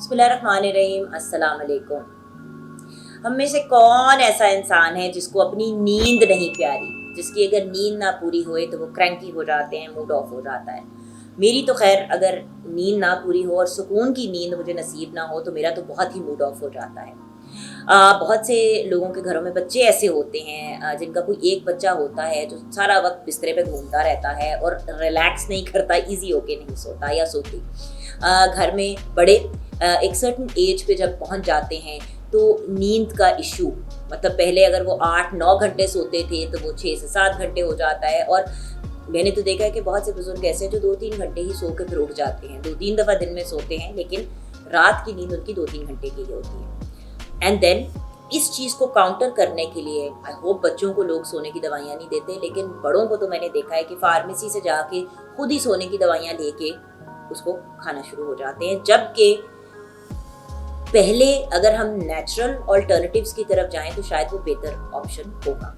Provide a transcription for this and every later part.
बिस्मिल्लाहिर्रहमानिर्रहीम, अस्सलाम वालेकुम। हम में से कौन ऐसा इंसान है जिसको अपनी नींद नहीं प्यारी, जिसकी अगर नींद ना पूरी होए तो वो क्रैंकी हो जाते हैं, मूड ऑफ हो जाता है। मेरी तो खैर अगर नींद ना पूरी हो और सुकून की नींद मुझे नसीब ना हो तो मेरा तो बहुत ही मूड ऑफ हो जाता है। बहुत से लोगों के घरों में बच्चे ऐसे होते हैं, जिनका कोई एक बच्चा होता है जो सारा वक्त बिस्तरे पे घूमता रहता है और रिलैक्स नहीं करता, इजी होके नहीं सोता या सोती। घर में बड़े एक सर्टन एज पे जब पहुंच जाते हैं तो नींद का इशू, मतलब पहले अगर वो 8-9 घंटे सोते थे तो वो 6 से 7 घंटे हो जाता है। और मैंने तो देखा है कि बहुत से बुजुर्ग ऐसे हैं जो 2-3 घंटे ही सो के फिर उठ जाते हैं, 2-3 दफ़ा दिन में सोते हैं, लेकिन रात की नींद उनकी 2-3 घंटे की ही होती है। एंड देन इस चीज़ को काउंटर करने के लिए आई होप बच्चों को लोग सोने की दवाइयाँ नहीं देते, लेकिन बड़ों को तो मैंने देखा है कि फार्मेसी से जाके खुद ही सोने की दवाइयाँ लेके उसको खाना शुरू हो जाते हैं। जबकि पहले अगर हम नेचुरल ऑल्टरनेटिव्स की तरफ जाएं तो शायद वो बेहतर ऑप्शन होगा।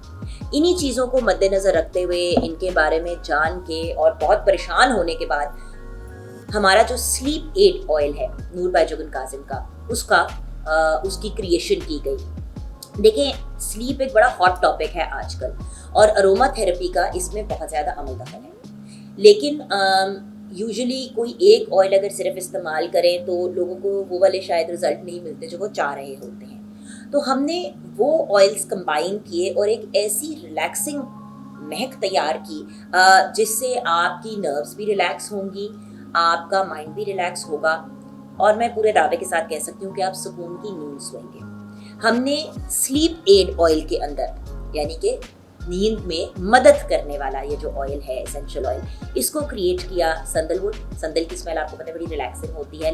इन्हीं चीज़ों को मद्देनज़र रखते हुए, इनके बारे में जान के और बहुत परेशान होने के बाद हमारा जो स्लीप एड ऑयल है नूर बाय जुगन कासिम का, उसकी क्रिएशन की गई। देखें, स्लीप एक बड़ा हॉट टॉपिक है आजकल और अरोमा थेरेपी का इसमें बहुत ज़्यादा अमल दखल है, लेकिन यूजुअली कोई एक ऑयल अगर सिर्फ इस्तेमाल करें तो लोगों को वो वाले शायद रिजल्ट नहीं मिलते जो वो चाह रहे होते हैं। तो हमने वो ऑयल्स कंबाइन किए और एक ऐसी रिलैक्सिंग महक तैयार की जिससे आपकी नर्व्स भी रिलैक्स होंगी, आपका माइंड भी रिलैक्स होगा और मैं पूरे दावे के साथ कह सकती हूँ कि आप सुकून की नींद सोएंगे। हमने स्लीप एड ऑयल के अंदर, यानी कि नींद में मदद करने वाला ये जो ऑयल है, एसेंशियल ऑयल, इसको क्रिएट किया संदलवुड। संदल की स्मेल आपको पता है बड़ी रिलैक्सिंग होती है।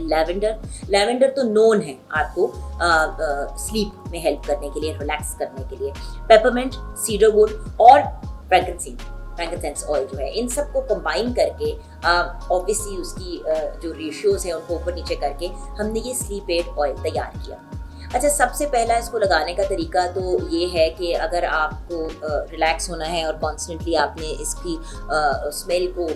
लेवेंडर तो नोन है आपको स्लीप में हेल्प करने के लिए, रिलैक्स करने के लिए। पेपरमिंट, सीडरवुड और फ्रैंकिनसेंस ऑयल जो है, इन सबको कंबाइन करके ऑब्वियसली उसकी जो रेशियोज है उनको ऊपर नीचे करके हमने ये स्लीप एड ऑयल तैयार किया। अच्छा, सबसे पहला इसको लगाने का तरीका तो ये है कि अगर आपको रिलैक्स होना है और कॉन्स्टेंटली आपने इसकी स्मेल को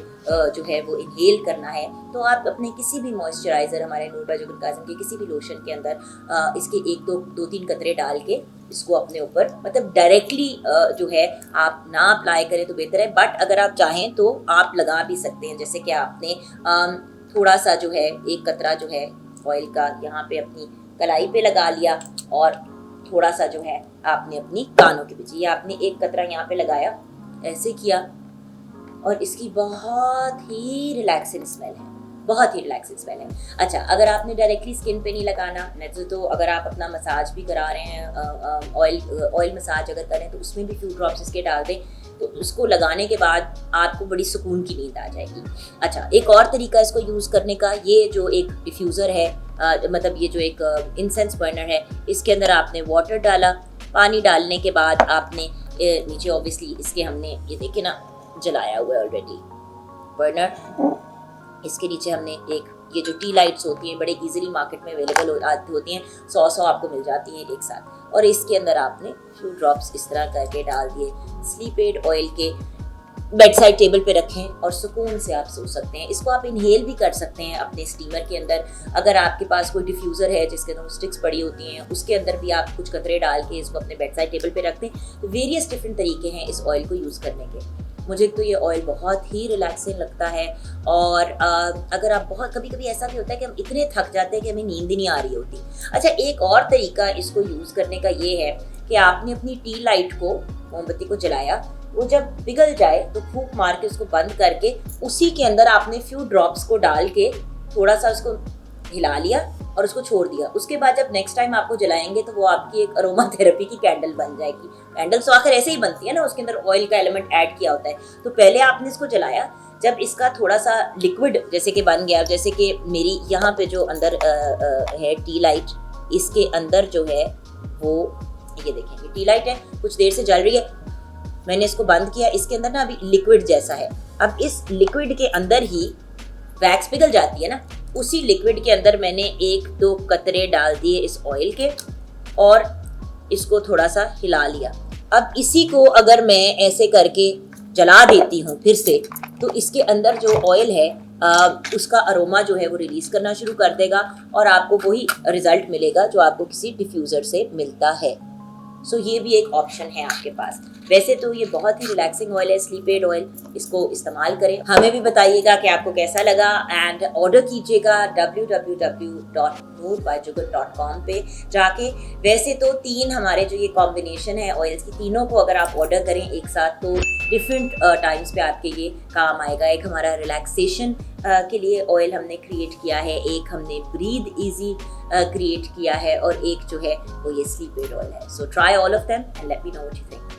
जो है वो इनहेल करना है, तो आप अपने किसी भी मॉइस्चराइज़र, हमारे नूर बाय जुगन कासिम के किसी भी लोशन के अंदर इसके 1-2-3 कतरे डाल के इसको अपने ऊपर, मतलब डायरेक्टली जो है आप ना अप्लाई करें तो बेहतर है, बट अगर आप चाहें तो आप लगा भी सकते हैं। जैसे कि आपने थोड़ा सा जो है एक कतरा जो है ऑयल का यहाँ पे अपनी कलाई पे लगा लिया और थोड़ा सा जो है आपने अपनी कानों के पीछे, या आपने एक कतरा यहाँ पे लगाया, ऐसे किया, और इसकी बहुत ही रिलैक्सिंग स्मेल है, बहुत ही रिलैक्सिंग स्मेल है। अच्छा, अगर आपने डायरेक्टली स्किन पे नहीं लगाना, नहीं तो अगर आप अपना मसाज भी करा रहे हैं, ऑयल मसाज अगर करें तो उसमें भी फ्यू ड्रॉप्स इसके डाल दें, तो उसको लगाने के बाद आपको बड़ी सुकून की नींद आ जाएगी। अच्छा, एक और तरीका इसको यूज़ करने का, ये जो एक डिफ्यूज़र है, मतलब ये जो एक इंसेंस बर्नर है, इसके अंदर आपने वाटर डाला, पानी डालने के बाद आपने नीचे ऑब्वियसली इसके हमने ये देखे ना जलाया हुआ है ऑलरेडी बर्नर, इसके नीचे हमने एक ये जो टी लाइट्स होती हैं, बड़े इजीली मार्केट में अवेलेबल होती हैं, 100 आपको मिल जाती हैं एक साथ, और इसके अंदर आपने फ्यू ड्रॉप्स इस तरह करके डाल दिए। स्लीप एड ऑयल के बेड साइड टेबल पे रखें और सुकून से आप सो सकते हैं। इसको आप इनहेल भी कर सकते हैं अपने स्टीमर के अंदर। अगर आपके पास कोई डिफ्यूज़र है जिसके अंदर स्टिक्स पड़ी होती हैं, उसके अंदर भी आप कुछ कतरे डाल के इसको अपने बेड साइड टेबल पे रख दें। तो वेरियस डिफरेंट तरीके हैं इस ऑयल को यूज़ करने के। मुझे तो ये ऑयल बहुत ही रिलैक्सिंग लगता है। और अगर आप बहुत, कभी कभी ऐसा भी होता है कि हम इतने थक जाते हैं कि हमें नींद ही नहीं आ रही होती। अच्छा, एक और तरीका इसको यूज़ करने का ये है कि आपने अपनी टी लाइट को, मोमबत्ती को जलाया, वो जब पिघल जाए तो फूंक मार के उसको बंद करके उसी के अंदर आपने फ्यू ड्रॉप्स को डाल के थोड़ा सा उसको हिला लिया और उसको छोड़ दिया। उसके बाद जब नेक्स्ट टाइम आपको जलाएंगे तो वो आपकी एक अरोमा थेरेपी की कैंडल बन जाएगी। कैंडल तो आखिर ऐसे ही बनती है ना, उसके अंदर ऑयल का एलिमेंट ऐड किया होता है। तो पहले आपने इसको जलाया, जब इसका थोड़ा सा लिक्विड जैसे कि बन गया, जैसे कि मेरी यहाँ पे जो अंदर है टी लाइट, इसके अंदर जो है वो ये देखेंगे टी लाइट है, कुछ देर से जल रही है, मैंने इसको बंद किया, इसके अंदर ना अभी लिक्विड जैसा है। अब इस लिक्विड के अंदर ही वैक्स पिघल जाती है ना, उसी लिक्विड के अंदर मैंने 1-2 कतरे डाल दिए इस ऑयल के और इसको थोड़ा सा हिला लिया। अब इसी को अगर मैं ऐसे करके जला देती हूँ फिर से, तो इसके अंदर जो ऑयल है उसका अरोमा जो है वो रिलीज़ करना शुरू कर देगा और आपको वही रिजल्ट मिलेगा जो आपको किसी डिफ्यूज़र से मिलता है। सो ये भी एक ऑप्शन है आपके पास। वैसे तो ये बहुत ही रिलैक्सिंग ऑयल है, स्लीप एड ऑयल, इसको इस्तेमाल करें। हमें भी बताइएगा कि आपको कैसा लगा एंड ऑर्डर कीजिएगा www.noorbyjugal.com पे जाके। वैसे तो 3 हमारे जो ये कॉम्बिनेशन है ऑयल्स की, तीनों को अगर आप ऑर्डर करें एक साथ तो डिफरेंट टाइम्स पे आपके ये काम आएगा। एक हमारा रिलैक्सेशन के लिए ऑयल हमने क्रिएट किया है, एक हमने ब्रीद इजी क्रिएट किया है और एक जो है वो ये स्लीप एड ऑयल है। So try all of them and let me know what you think.